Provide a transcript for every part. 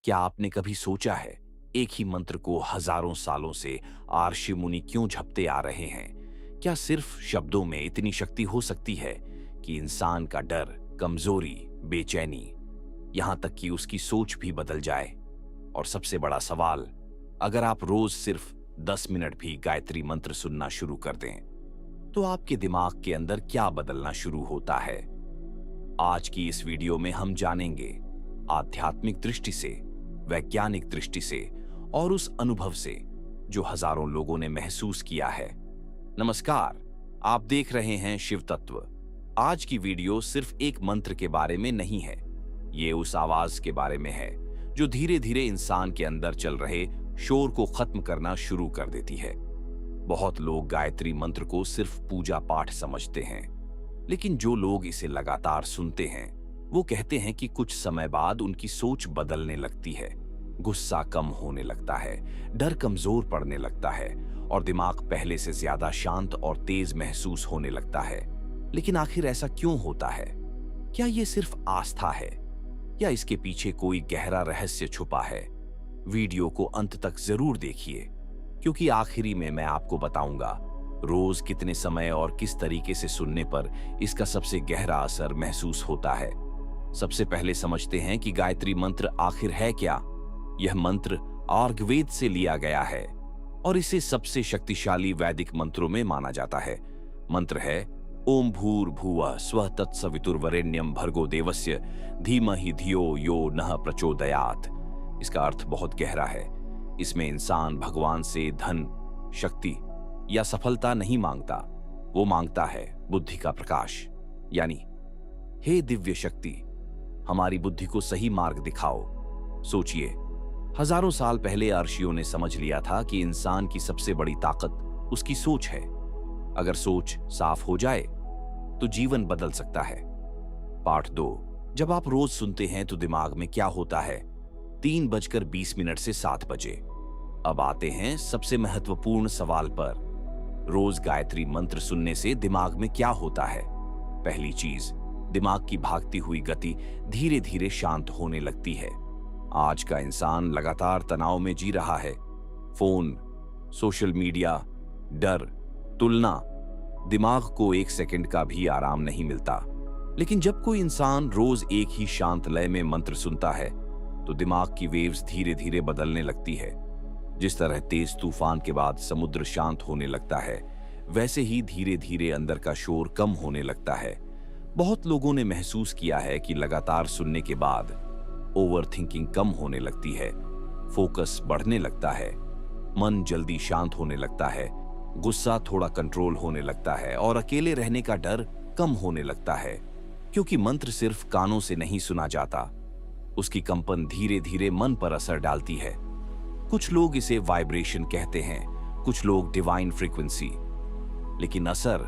क्या आपने कभी सोचा है, एक ही मंत्र को हजारों सालों से आर्षि मुनि क्यों जपते आ रहे हैं? क्या सिर्फ शब्दों में इतनी शक्ति हो सकती है कि इंसान का डर, कमजोरी, बेचैनी, यहां तक कि उसकी सोच भी बदल जाए? और सबसे बड़ा सवाल, अगर आप रोज सिर्फ 10 मिनट भी गायत्री मंत्र सुनना शुरू कर दें, तो आपके दिमाग के अंदर क्या बदलना शुरू होता है? आज की इस वीडियो में हम जानेंगे, आध्यात्मिक दृष्टि से, वैज्ञानिक दृष्टि से और उस अनुभव से जो हजारों लोगों ने महसूस किया है। नमस्कार, आप देख रहे हैं शिव तत्व। आज की वीडियो सिर्फ एक मंत्र के बारे में नहीं है, ये उस आवाज के बारे में है जो धीरे धीरे इंसान के अंदर चल रहे शोर को खत्म करना शुरू कर देती है। बहुत लोग गायत्री मंत्र को सिर्फ पूजा पाठ समझते हैं, लेकिन जो लोग इसे लगातार सुनते हैं वो कहते हैं कि कुछ समय बाद उनकी सोच बदलने लगती है, गुस्सा कम होने लगता है, डर कमजोर पड़ने लगता है और दिमाग पहले से ज्यादा शांत और तेज महसूस होने लगता है। लेकिन आखिर ऐसा क्यों होता है? क्या ये सिर्फ आस्था है या इसके पीछे कोई गहरा रहस्य छुपा है? वीडियो को अंत तक जरूर देखिए, क्योंकि आखिरी में मैं आपको बताऊंगा रोज कितने समय और किस तरीके से सुनने पर इसका सबसे गहरा असर महसूस होता है। सबसे पहले समझते हैं कि गायत्री मंत्र आखिर है क्या। यह मंत्र आर्गवेद से लिया गया है और इसे सबसे शक्तिशाली वैदिक मंत्रों में माना जाता है। मंत्र है ओम भूर्भुवः स्वः तत्सवितुर्वरेण्यं भर्गो देवस्य धीमहि धियो यो नः प्रचोदयात्। इसका अर्थ बहुत गहरा है। इसमें इंसान भगवान से धन, शक्ति या सफलता नहीं मांगता, वो मांगता है बुद्धि का प्रकाश। यानी, हे दिव्य शक्ति, हमारी बुद्धि को सही मार्ग दिखाओ। सोचिए, हजारों साल पहले अर्षियों ने समझ लिया था कि इंसान की सबसे बड़ी ताकत उसकी सोच है। अगर सोच साफ हो जाए तो जीवन बदल सकता है। पाठ 2, जब आप रोज सुनते हैं तो दिमाग में क्या होता है? 3:20 से 7 बजे। अब आते हैं सबसे महत्वपूर्ण सवाल पर। रोज गायत्री मंत्र सुनने से दिमाग में क्या होता है? पहली चीज, दिमाग की भागती हुई गति धीरे धीरे शांत होने लगती है। आज का इंसान लगातार तनाव में जी रहा है। फोन, सोशल मीडिया, डर, तुलना, दिमाग को एक सेकंड का भी आराम नहीं मिलता। लेकिन जब कोई इंसान रोज एक ही शांत लय में मंत्र सुनता है तो दिमाग की वेव्स धीरे धीरे बदलने लगती है। जिस तरह तेज तूफान के बाद समुद्र शांत होने लगता है, वैसे ही धीरे धीरे अंदर का शोर कम होने लगता है। बहुत लोगों ने महसूस किया है कि लगातार सुनने के बाद ओवरथिंकिंग कम होने लगती है, फोकस बढ़ने लगता है, मन जल्दी शांत होने लगता है, गुस्सा थोड़ा कंट्रोल होने लगता है और अकेले रहने का डर कम होने लगता है। क्योंकि मंत्र सिर्फ कानों से नहीं सुना जाता, उसकी कंपन धीरे धीरे मन पर असर डालती है। कुछ लोग इसे वाइब्रेशन कहते हैं, कुछ लोग डिवाइन फ्रीक्वेंसी, लेकिन असर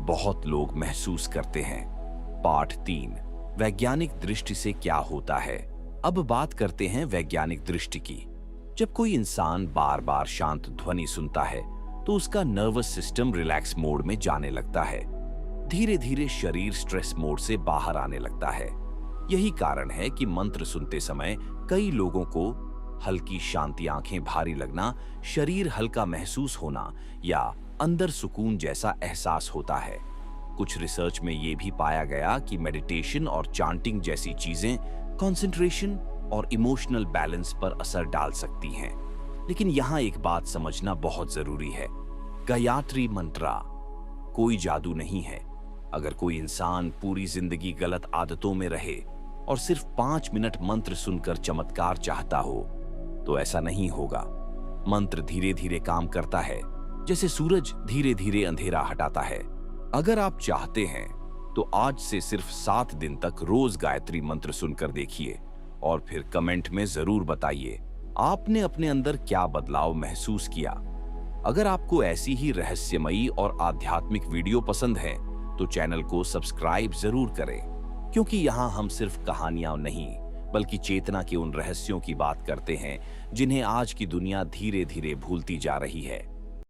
बहुत लोग महसूस करते हैं। पाठ 3, वैज्ञानिक दृष्टि से क्या होता है? अब बात करते हैं वैज्ञानिक दृष्टि की। जब कोई इंसान बार बार शांत ध्वनि सुनता है तो उसका नर्वस सिस्टम रिलैक्स मोड में जाने लगता है। धीरे धीरे शरीर स्ट्रेस मोड से बाहर आने लगता है। यही कारण है कि मंत्र सुनते समय कई लोगों को हल्की शांति, आंखें भारी लगना, शरीर हल्का महसूस होना या अंदर सुकून जैसा एहसास होता है। कुछ रिसर्च में यह भी पाया गया कि मेडिटेशन और चांटिंग जैसी चीजें कंसंट्रेशन और इमोशनल बैलेंस पर असर डाल सकती हैं। लेकिन यहां एक बात समझना बहुत जरूरी है, गायत्री मंत्रा कोई जादू नहीं है। अगर कोई इंसान पूरी जिंदगी गलत आदतों में रहे और सिर्फ 5 मिनट मंत्र सुनकर चमत्कार चाहता हो तो ऐसा नहीं होगा। मंत्र धीरे धीरे काम करता है, जैसे सूरज धीरे धीरे अंधेरा हटाता है। अगर आप चाहते हैं तो आज से सिर्फ 7 दिन तक रोज गायत्री मंत्र सुनकर देखिए और फिर कमेंट में जरूर बताइए आपने अपने अंदर क्या बदलाव महसूस किया। अगर आपको ऐसी ही रहस्यमयी और आध्यात्मिक वीडियो पसंद है तो चैनल को सब्सक्राइब जरूर करें, क्योंकि यहाँ हम सिर्फ कहानियां नहीं बल्कि चेतना के उन रहस्यों की बात करते हैं जिन्हें आज की दुनिया धीरे धीरे भूलती जा रही है।